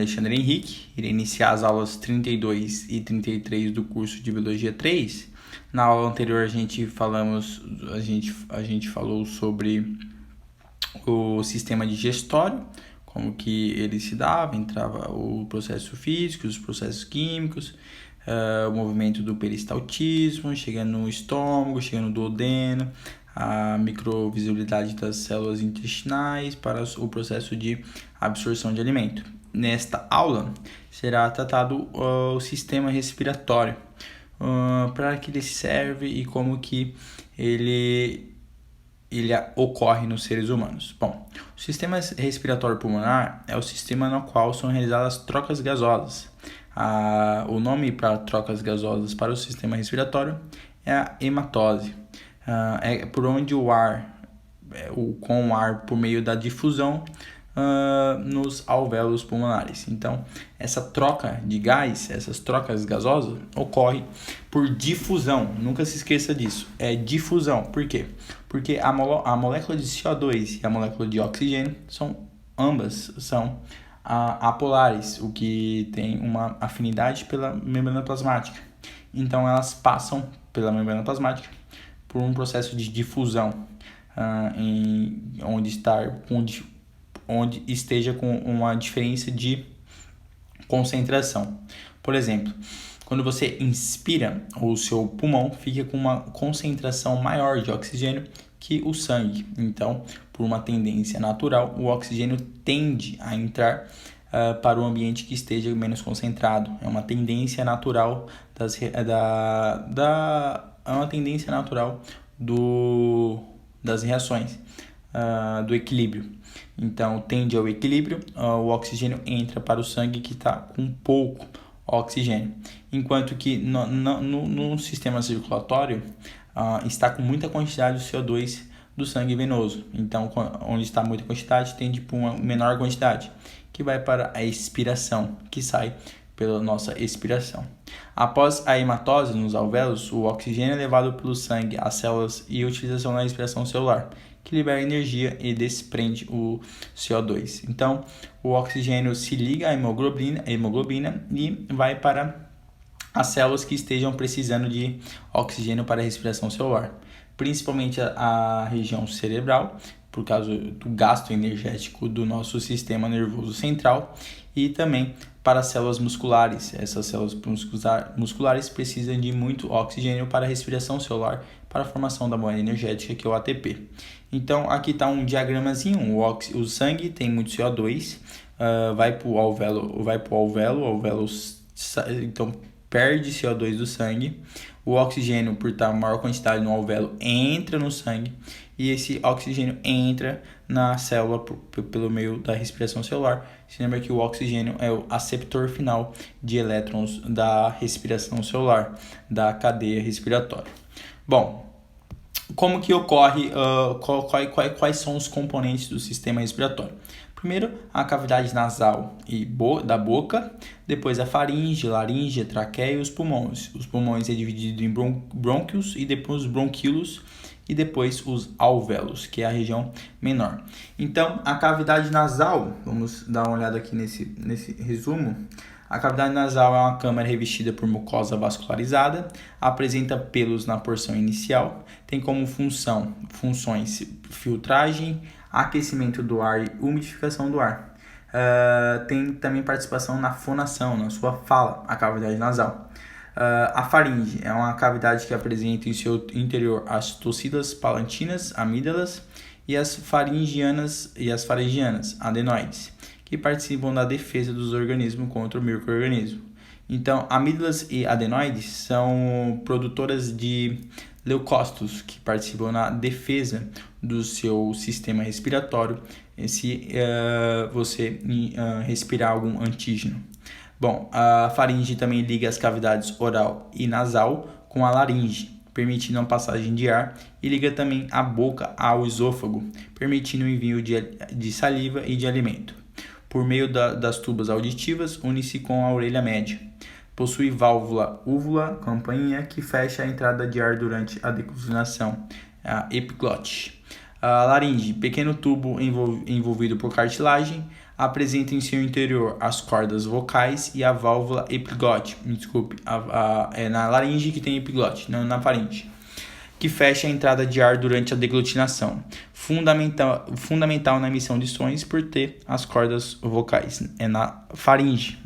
Alexandre Henrique, irei iniciar as aulas 32 e 33 do curso de Biologia 3. Na aula anterior a gente falou sobre o sistema digestório, como que ele se dava, entrava o processo físico, os processos químicos, o movimento do peristaltismo, chegando no estômago, chegando no duodeno, a microvisibilidade das células intestinais para o processo de absorção de alimento. Nesta aula será tratado o sistema respiratório, para que ele serve e como que ele ocorre nos seres humanos. Bom, o sistema respiratório pulmonar é o sistema no qual são realizadas trocas gasosas. O nome para trocas gasosas para o sistema respiratório é a hematose. É por onde o ar, com o ar por meio da difusão nos alvéolos pulmonares. Então, essa troca de gás, essas trocas gasosas, ocorre por difusão. Nunca se esqueça disso. É difusão. Por quê? Porque a molécula de CO2 e a molécula de oxigênio ambas são apolares, o que tem uma afinidade pela membrana plasmática. Então, elas passam pela membrana plasmática por um processo de difusão, onde esteja com uma diferença de concentração. Por exemplo, quando você inspira, o seu pulmão fica com uma concentração maior de oxigênio que o sangue. Então, por uma tendência natural, o oxigênio tende a entrar para o ambiente que esteja menos concentrado. É uma tendência natural das reações, do equilíbrio. Então, tende ao equilíbrio, o oxigênio entra para o sangue que está com pouco oxigênio. Enquanto que no sistema circulatório está com muita quantidade de CO2 do sangue venoso. Então, onde está muita quantidade, tende para uma menor quantidade, que vai para a expiração, que sai pela nossa expiração. Após a hematose nos alvéolos, o oxigênio é levado pelo sangue às células e utilização na respiração celular, que libera energia e desprende o CO2. Então, o oxigênio se liga à hemoglobina e vai para as células que estejam precisando de oxigênio para a respiração celular, principalmente a região cerebral, por causa do gasto energético do nosso sistema nervoso central, e também para as células musculares. Essas células musculares precisam de muito oxigênio para a respiração celular, para a formação da moeda energética, que é o ATP. Então, aqui está um diagramazinho. O sangue tem muito CO2, vai para o alvéolo, então perde CO2 do sangue. O oxigênio, por estar maior quantidade no alvéolo, entra no sangue, e esse oxigênio entra na célula pelo meio da respiração celular. Se lembra que o oxigênio é o aceptor final de elétrons da respiração celular, da cadeia respiratória. Bom, como que ocorre, quais são os componentes do sistema respiratório? Primeiro, a cavidade nasal da boca, depois a faringe, laringe, a traqueia e os pulmões. Os pulmões é dividido em brônquios e depois os bronquíolos e depois os alvéolos, que é a região menor. Então, a cavidade nasal, vamos dar uma olhada aqui nesse resumo. A cavidade nasal é uma câmara revestida por mucosa vascularizada, apresenta pelos na porção inicial, tem como funções filtragem, aquecimento do ar e umidificação do ar. Tem também participação na fonação, na sua fala, a cavidade nasal. A faringe é uma cavidade que apresenta em seu interior as tocilas palantinas, amígdalas, e as faringianas adenoides, que participam da defesa dos organismos contra o micro-organismo. Então, amígdalas e adenoides são produtoras de leucócitos, que participam na defesa do seu sistema respiratório se você respirar algum antígeno. Bom, a faringe também liga as cavidades oral e nasal com a laringe, permitindo a passagem de ar, e liga também a boca ao esôfago, permitindo o envio de saliva e de alimento. Por meio das tubas auditivas, une-se com a orelha média. Possui válvula úvula, campainha, que fecha a entrada de ar durante a declusinação, a epiglote. A laringe, pequeno tubo envolvido por cartilagem. apresenta em seu interior as cordas vocais e a válvula epiglote. Desculpe, é na laringe que tem epiglote, não na faringe, que fecha a entrada de ar durante a deglutinação. Fundamental na emissão de sons por ter as cordas vocais. É na faringe.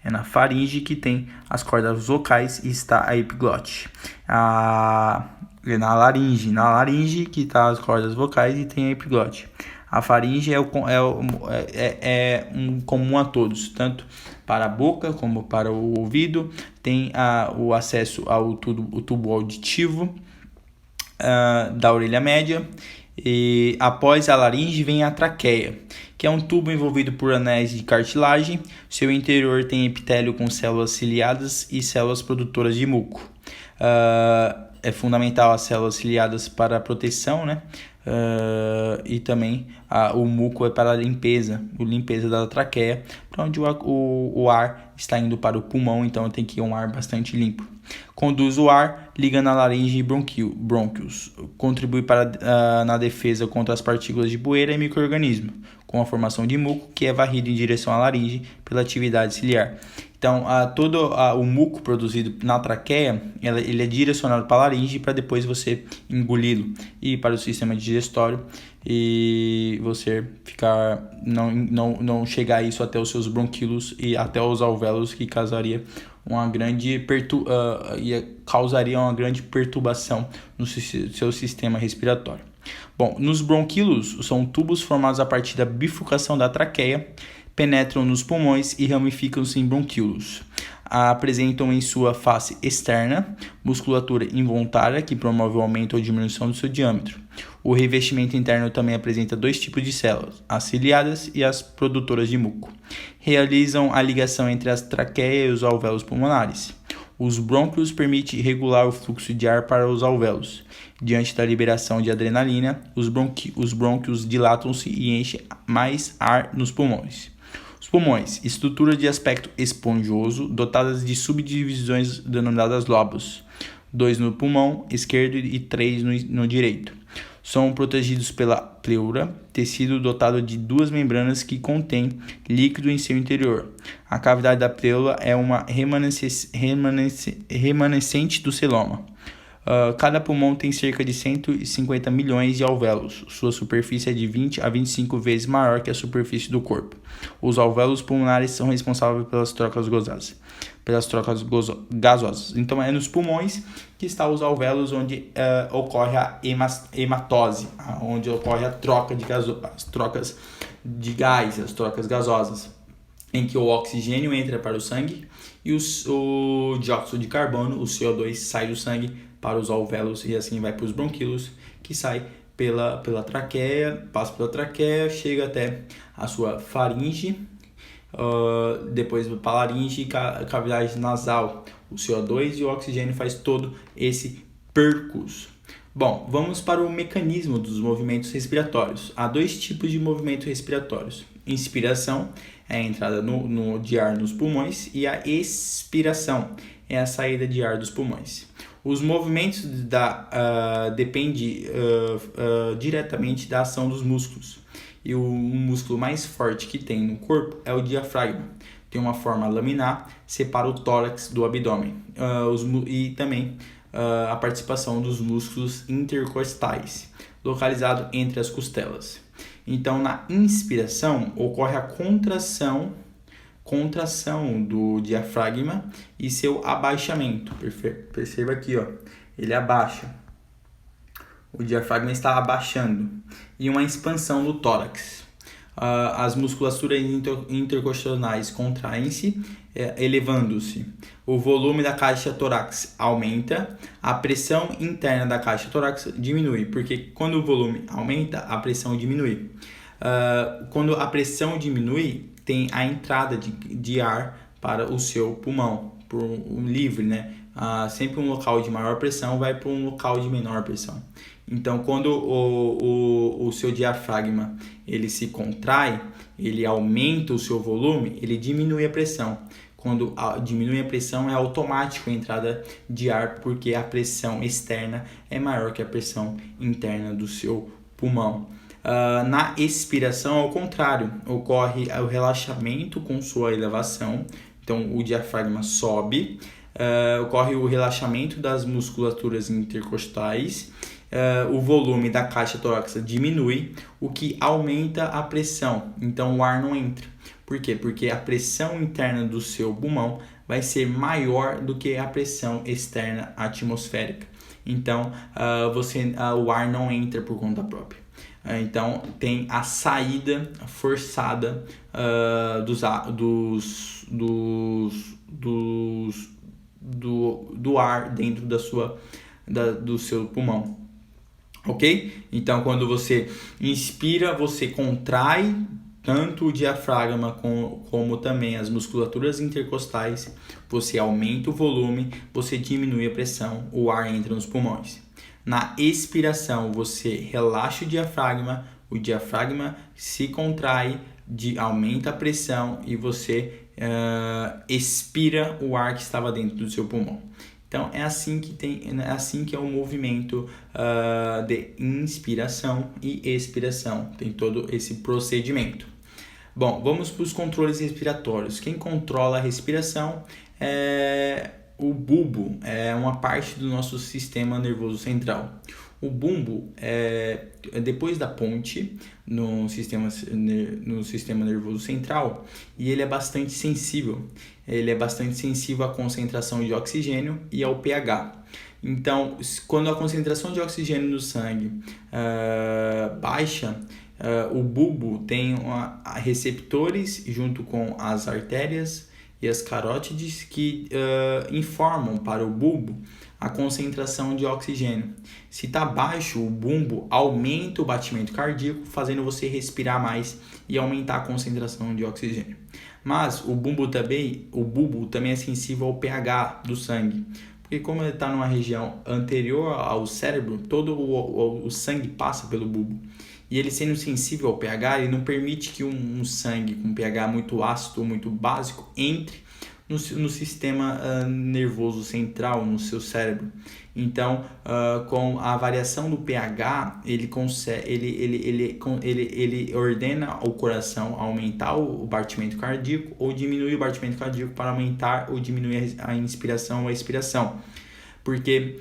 É na faringe que tem as cordas vocais e está a epiglote. É na laringe que está as cordas vocais e tem a epiglote. A faringe é um comum a todos, tanto para a boca como para o ouvido. Tem o acesso ao tubo auditivo da orelha média. E após a laringe vem a traqueia, que é um tubo envolvido por anéis de cartilagem. Seu interior tem epitélio com células ciliadas e células produtoras de muco. É fundamental as células ciliadas para a proteção, né? E também o muco é para a limpeza da traqueia, para onde o ar está indo para o pulmão, então tem que ir um ar bastante limpo. Conduz o ar, liga na laringe e brônquios. Contribui na defesa contra as partículas de poeira e micro-organismos, com a formação de muco, que é varrido em direção à laringe pela atividade ciliar. Então, todo o muco produzido na traqueia, ele é direcionado para a laringe para depois você engoli-lo e para o sistema digestório e você não chegar isso até os seus bronquíolos e até os alvéolos, que causaria uma grande perturbação no seu sistema respiratório. Bom, nos bronquíolos são tubos formados a partir da bifurcação da traqueia, penetram nos pulmões e ramificam-se em bronquíolos. Apresentam em sua face externa musculatura involuntária que promove o aumento ou diminuição do seu diâmetro. O revestimento interno também apresenta dois tipos de células, as ciliadas e as produtoras de muco. Realizam a ligação entre as traqueia e os alvéolos pulmonares. Os brônquios permitem regular o fluxo de ar para os alvéolos. Diante da liberação de adrenalina, os brônquios dilatam-se e enchem mais ar nos pulmões. Os pulmões, estrutura de aspecto esponjoso, dotadas de subdivisões denominadas lobos, 2 no pulmão esquerdo e 3 no direito. São protegidos pela pleura, tecido dotado de 2 membranas que contém líquido em seu interior. A cavidade da pleura é uma remanescente do celoma. Cada pulmão tem cerca de 150 milhões de alvéolos. Sua superfície é de 20 a 25 vezes maior que a superfície do corpo. Os alvéolos pulmonares são responsáveis pelas trocas gasosas. Então é nos pulmões que estão os alvéolos onde ocorre a hematose, onde ocorre a troca as trocas de gás, as trocas gasosas, em que o oxigênio entra para o sangue e o dióxido de carbono, o CO2, sai do sangue para os alvéolos e assim vai para os bronquíolos, que sai pela traqueia, passa pela traqueia, chega até a sua faringe, depois para a laringe e cavidade nasal. O CO2 e o oxigênio faz todo esse percurso. Bom, vamos para o mecanismo dos movimentos respiratórios. Há 2 tipos de movimentos respiratórios. Inspiração é a entrada de ar nos pulmões e a expiração é a saída de ar dos pulmões. Os movimentos dependem diretamente da ação dos músculos. E o músculo mais forte que tem no corpo é o diafragma. Tem uma forma laminar, separa o tórax do abdômen. E também a participação dos músculos intercostais, localizado entre as costelas. Então, na inspiração, ocorre a contração do diafragma e seu abaixamento. Perceba aqui, ele abaixa. O diafragma está abaixando. E uma expansão do tórax. As musculaturas intercostais contraem-se, elevando-se. O volume da caixa torácica aumenta, a pressão interna da caixa torácica diminui, porque quando o volume aumenta, a pressão diminui. Quando a pressão diminui, tem a entrada de ar para o seu pulmão, por livre, né? Sempre um local de maior pressão vai para um local de menor pressão. Então, quando o seu diafragma ele se contrai, ele aumenta o seu volume, ele diminui a pressão. Quando diminui a pressão, é automático a entrada de ar, porque a pressão externa é maior que a pressão interna do seu pulmão. Na expiração, ao contrário, ocorre o relaxamento com sua elevação, então o diafragma sobe, ocorre o relaxamento das musculaturas intercostais, o volume da caixa torácica diminui, o que aumenta a pressão, então o ar não entra. Por quê? Porque a pressão interna do seu pulmão vai ser maior do que a pressão externa atmosférica. Então, o ar não entra por conta própria. Então, tem a saída forçada do ar dentro do seu pulmão. Ok? Então, quando você inspira, você contrai tanto o diafragma como também as musculaturas intercostais, você aumenta o volume, você diminui a pressão, o ar entra nos pulmões. Na expiração, você relaxa o diafragma se contrai, aumenta a pressão e você expira o ar que estava dentro do seu pulmão. Então é assim que é o movimento de inspiração e expiração, tem todo esse procedimento. Bom, vamos para os controles respiratórios. Quem controla a respiração é o bulbo, é uma parte do nosso sistema nervoso central. O bulbo é depois da ponte no sistema nervoso central e ele é bastante sensível. Ele é bastante sensível à concentração de oxigênio e ao pH. Então, quando a concentração de oxigênio no sangue baixa, o bulbo tem receptores junto com as artérias e as carótides que informam para o bulbo a concentração de oxigênio. Se está baixo, o bulbo aumenta o batimento cardíaco, fazendo você respirar mais e aumentar a concentração de oxigênio. Mas o bulbo também é sensível ao pH do sangue, porque como ele está numa região anterior ao cérebro, todo o sangue passa pelo bulbo. E ele sendo sensível ao pH, ele não permite que um sangue com pH muito ácido ou muito básico entre no sistema nervoso central, no seu cérebro. Então, com a variação do pH, ele ordena o coração aumentar o batimento cardíaco ou diminuir o batimento cardíaco para aumentar ou diminuir a inspiração ou a expiração. Porque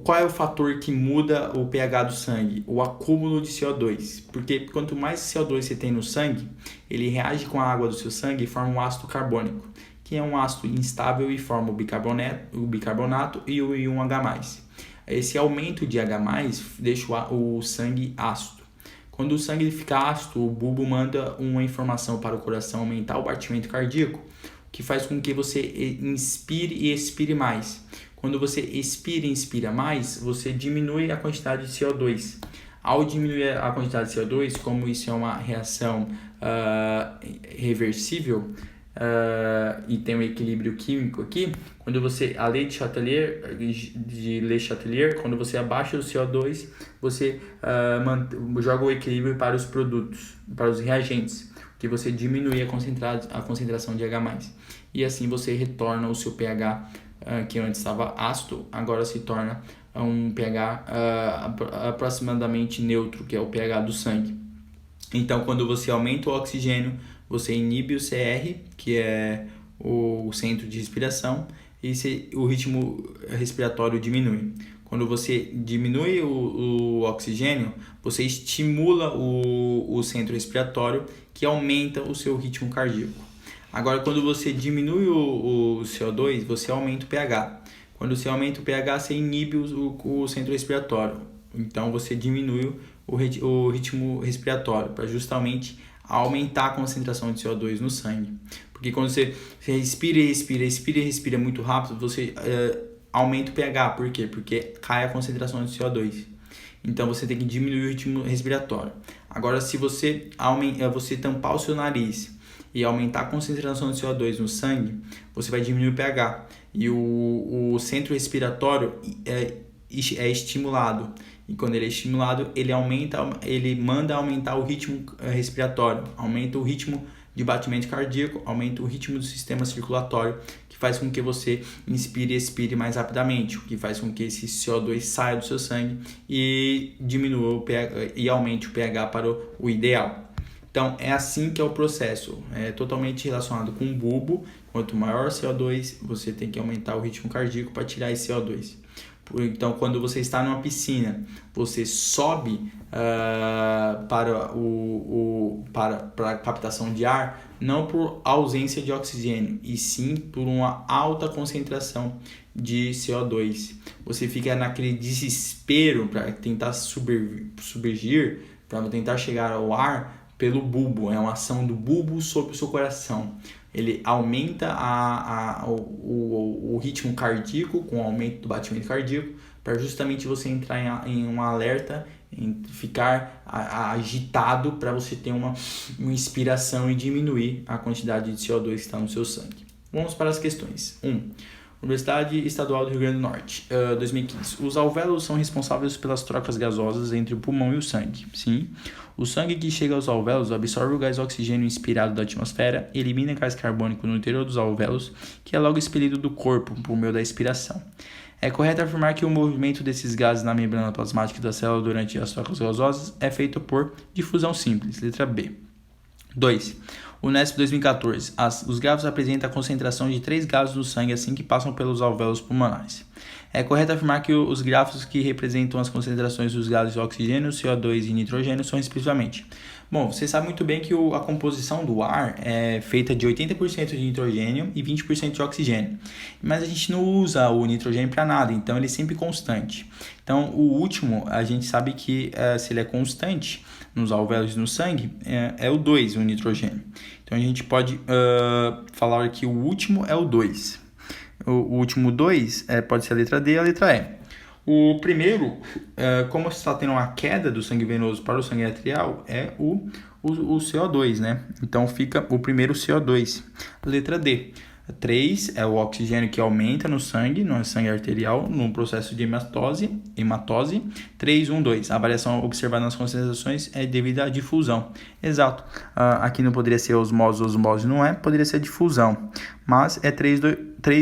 qual é o fator que muda o pH do sangue? O acúmulo de CO2. Porque quanto mais CO2 você tem no sangue, ele reage com a água do seu sangue e forma um ácido carbônico, que é um ácido instável e forma o bicarbonato e o íon H+. Esse aumento de H+, deixa o sangue ácido. Quando o sangue fica ácido, o bulbo manda uma informação para o coração aumentar o batimento cardíaco, que faz com que você inspire e expire mais. Quando você expira e inspira mais, você diminui a quantidade de CO2. Ao diminuir a quantidade de CO2, como isso é uma reação reversível e tem um equilíbrio químico aqui, quando você, a lei de Le Chatelier, quando você abaixa o CO2, você joga o equilíbrio para os produtos, para os reagentes, que você diminui a concentração de H+. E assim você retorna o seu pH, que antes estava ácido, agora se torna um pH aproximadamente neutro, que é o pH do sangue. Então, quando você aumenta o oxigênio, você inibe o CR, que é o centro de respiração, e o ritmo respiratório diminui. Quando você diminui o oxigênio, você estimula o centro respiratório, que aumenta o seu ritmo cardíaco. Agora, quando você diminui o CO2, você aumenta o pH. Quando você aumenta o pH, você inibe o centro respiratório. Então, você diminui o ritmo respiratório para justamente aumentar a concentração de CO2 no sangue. Porque quando você respira muito rápido, você aumenta o pH. Por quê? Porque cai a concentração de CO2. Então, você tem que diminuir o ritmo respiratório. Agora, se você tampar o seu nariz e aumentar a concentração de CO2 no sangue, você vai diminuir o pH. E o centro respiratório é estimulado. E quando ele é estimulado, ele manda aumentar o ritmo respiratório, aumenta o ritmo de batimento cardíaco, aumenta o ritmo do sistema circulatório, que faz com que você inspire e expire mais rapidamente, o que faz com que esse CO2 saia do seu sangue e diminua o pH, e aumente o pH para o ideal. Então, é assim que é o processo, é totalmente relacionado com o bulbo. Quanto maior o CO2, você tem que aumentar o ritmo cardíaco para tirar esse CO2. Então, quando você está numa piscina, você sobe para a captação de ar, não por ausência de oxigênio, e sim por uma alta concentração de CO2. Você fica naquele desespero para tentar submergir, para tentar chegar ao ar pelo bulbo. É uma ação do bulbo sobre o seu coração. Ele aumenta o ritmo cardíaco com o aumento do batimento cardíaco, para justamente você entrar em um alerta, em ficar agitado, para você ter uma inspiração e diminuir a quantidade de CO2 que está no seu sangue. Vamos para as questões. 1. Universidade Estadual do Rio Grande do Norte, 2015. Os alvéolos são responsáveis pelas trocas gasosas entre o pulmão e o sangue. Sim. O sangue que chega aos alvéolos absorve o gás oxigênio inspirado da atmosfera e elimina gás carbônico no interior dos alvéolos, que é logo expelido do corpo por meio da expiração. É correto afirmar que o movimento desses gases na membrana plasmática da célula durante as trocas gasosas é feito por difusão simples. Letra B. 2. Unesp 2014. Os grafos apresentam a concentração de 3 gases no sangue assim que passam pelos alvéolos pulmonares. É correto afirmar que os grafos que representam as concentrações dos gases de oxigênio, CO2 e nitrogênio são respectivamente. Bom, você sabe muito bem que a composição do ar é feita de 80% de nitrogênio e 20% de oxigênio. Mas a gente não usa o nitrogênio para nada, então ele é sempre constante. Então, o último, a gente sabe que se ele é constante nos alvéolos e no sangue, é o 2, o nitrogênio. Então, a gente pode falar que o último é o 2. O último 2 pode ser a letra D e a letra E. O primeiro, como está tendo uma queda do sangue venoso para o sangue arterial, é o CO2, né? Então fica o primeiro CO2. Letra D. 3 é o oxigênio que aumenta no sangue arterial, no processo de hematose. 3, 1, 2. A variação observada nas concentrações é devido à difusão. Exato. Aqui não poderia ser osmose não é, poderia ser difusão. Mas é 3,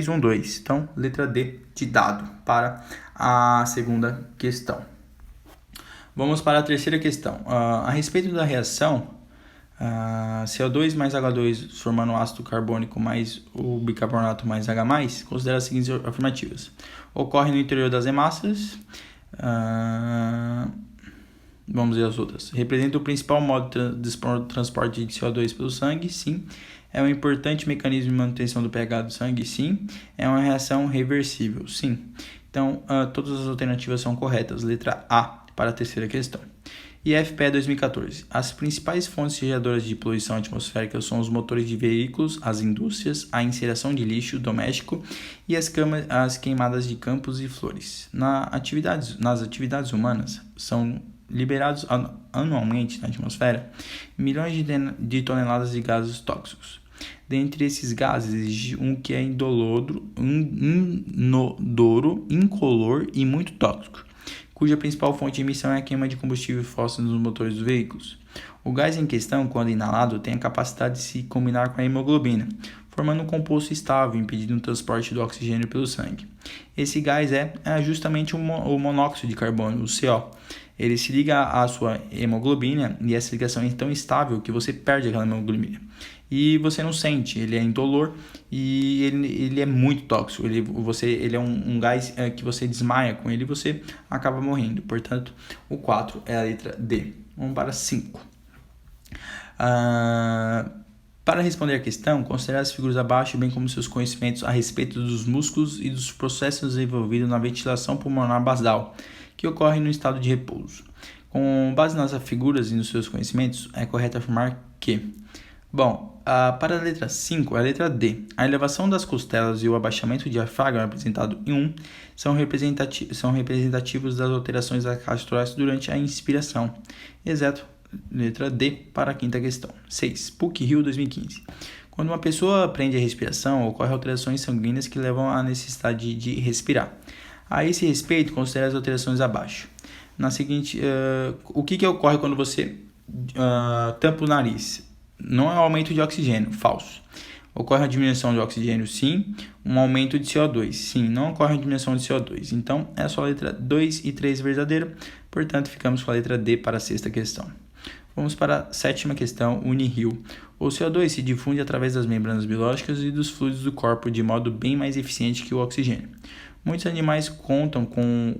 1, 2. Então, letra D de dado para a segunda questão. Vamos para a terceira questão. A respeito da reação, CO2 mais H2 formando o ácido carbônico mais o bicarbonato mais H+, considera as seguintes afirmativas. Ocorre no interior das hemácias. Vamos ver as outras. Representa o principal modo de transporte de CO2 pelo sangue? Sim. É um importante mecanismo de manutenção do pH do sangue? Sim. É uma reação reversível? Sim. Então, todas as alternativas são corretas. Letra A para a terceira questão. IFPE 2014. As principais fontes geradoras de poluição atmosférica são os motores de veículos, as indústrias, a incineração de lixo doméstico e as queimadas de campos e flores. Nas atividades humanas, são liberados anualmente na atmosfera milhões de toneladas de gases tóxicos. Dentre esses gases, existe um que é inodoro, incolor e muito tóxico, cuja principal fonte de emissão é a queima de combustível fóssil nos motores dos veículos. O gás em questão, quando inalado, tem a capacidade de se combinar com a hemoglobina, formando um composto estável, impedindo o transporte do oxigênio pelo sangue. Esse gás é justamente o monóxido de carbono, o CO. Ele se liga à sua hemoglobina e essa ligação é tão estável que você perde aquela hemoglobina. E você não sente, ele é indolor e ele é muito tóxico. Ele é um gás que você desmaia com ele e você acaba morrendo. Portanto, o 4 é a letra D. Vamos para 5. Para responder a questão, considere as figuras abaixo, bem como seus conhecimentos a respeito dos músculos e dos processos envolvidos na ventilação pulmonar basal, que ocorre no estado de repouso. Com base nas figuras e nos seus conhecimentos, é correto afirmar que... para a letra 5, é a letra D. A elevação das costelas e o abaixamento do diafragma, representado em 1, são representativos das alterações da caixa torácica durante a inspiração. Exato. Letra D para a quinta questão. 6. PUC-Rio 2015. Quando uma pessoa aprende a respiração, ocorrem alterações sanguíneas que levam à necessidade de respirar. A esse respeito, considere as alterações abaixo. Na seguinte, o que ocorre quando você tampa o nariz? Não é um aumento de oxigênio, falso. Ocorre a diminuição de oxigênio, sim. Um aumento de CO2, sim. Não ocorre a diminuição de CO2. Então, é só a letra 2 e 3 verdadeira. Portanto, ficamos com a letra D para a sexta questão. Vamos para a sétima questão, Unirio. O CO2 se difunde através das membranas biológicas e dos fluidos do corpo de modo bem mais eficiente que o oxigênio. Muitos animais contam com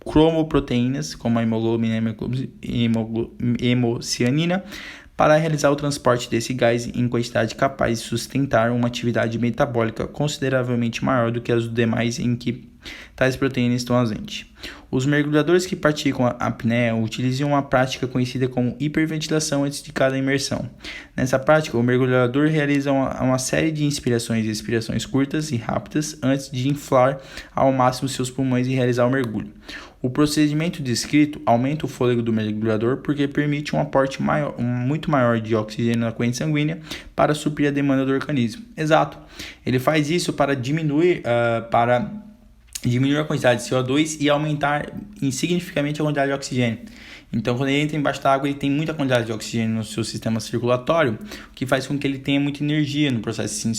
cromoproteínas, como a hemoglobina e hemocianina, para realizar o transporte desse gás em quantidade capaz de sustentar uma atividade metabólica consideravelmente maior do que as demais em que tais proteínas estão ausentes. Os mergulhadores que praticam a apneia utilizam uma prática conhecida como hiperventilação antes de cada imersão. Nessa prática, o mergulhador realiza uma série de inspirações e expirações curtas e rápidas antes de inflar ao máximo seus pulmões e realizar o mergulho. O procedimento descrito aumenta o fôlego do mergulhador porque permite um aporte muito maior de oxigênio na corrente sanguínea para suprir a demanda do organismo. Exato. Ele faz isso para diminuir a quantidade de CO2 e aumentar significativamente a quantidade de oxigênio. Então, quando ele entra embaixo da água, ele tem muita quantidade de oxigênio no seu sistema circulatório, o que faz com que ele tenha muita energia no processo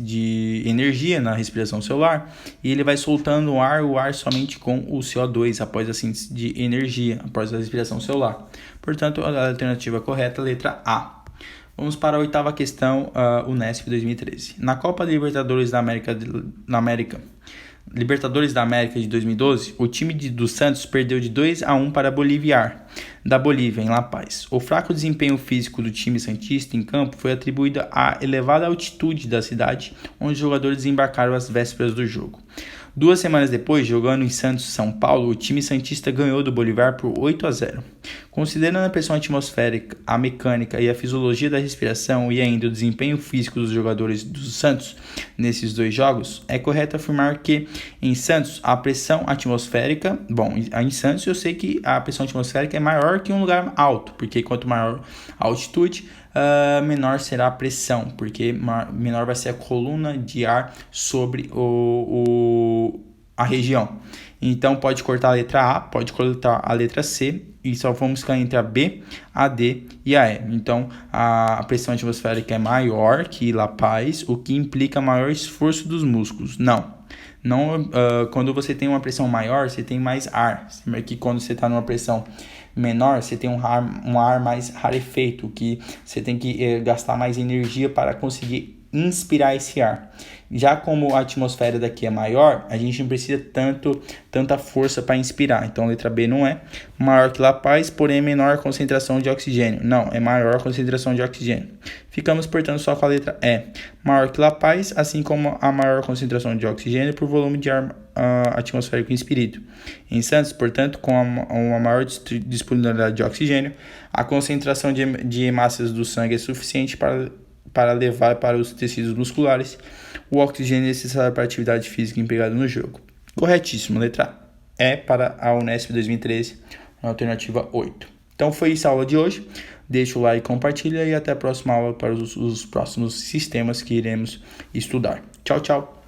de energia na respiração celular, e ele vai soltando o ar somente com o CO2 após a síntese de energia, após a respiração celular. Portanto, a alternativa correta é a letra A. Vamos para a oitava questão, Unesp 2013. Na Copa Libertadores da América de 2012, o time do Santos perdeu de 2-1 para Bolívar, da Bolívia, em La Paz. O fraco desempenho físico do time santista em campo foi atribuído à elevada altitude da cidade, onde os jogadores desembarcaram às vésperas do jogo. 2 semanas depois, jogando em Santos, São Paulo, o time santista ganhou do Bolívar por 8-0. Considerando a pressão atmosférica, a mecânica e a fisiologia da respiração e ainda o desempenho físico dos jogadores do Santos nesses 2 jogos, é correto afirmar que em Santos a pressão atmosférica, em Santos eu sei que a pressão atmosférica é maior que um lugar alto, porque quanto maior a altitude, menor será a pressão, porque menor vai ser a coluna de ar sobre a região. Então pode cortar a letra A, pode cortar a letra C e só vamos ficar entre a B, a D e a E. Então a pressão atmosférica é maior que La Paz, o que implica maior esforço dos músculos. Quando você tem uma pressão maior, você tem mais ar. Que quando você está numa pressão menor, você tem um ar mais rarefeito, que você tem que gastar mais energia para conseguir inspirar esse ar. Já como a atmosfera daqui é maior, a gente não precisa tanta força para inspirar. Então, a letra B não é maior que La Paz, porém menor concentração de oxigênio. Não, é maior concentração de oxigênio. Ficamos, portanto, só com a letra E. Maior que La Paz, assim como a maior concentração de oxigênio por volume de ar atmosférico inspirado. Em Santos, portanto, com uma maior disponibilidade de oxigênio, a concentração de hemácias do sangue é suficiente para levar para os tecidos musculares o oxigênio necessário para a atividade física empregada no jogo. Corretíssimo, letra E para a Unesp 2013, alternativa 8. Então foi isso a aula de hoje. Deixa o like, compartilha e até a próxima aula para os próximos sistemas que iremos estudar. Tchau, tchau!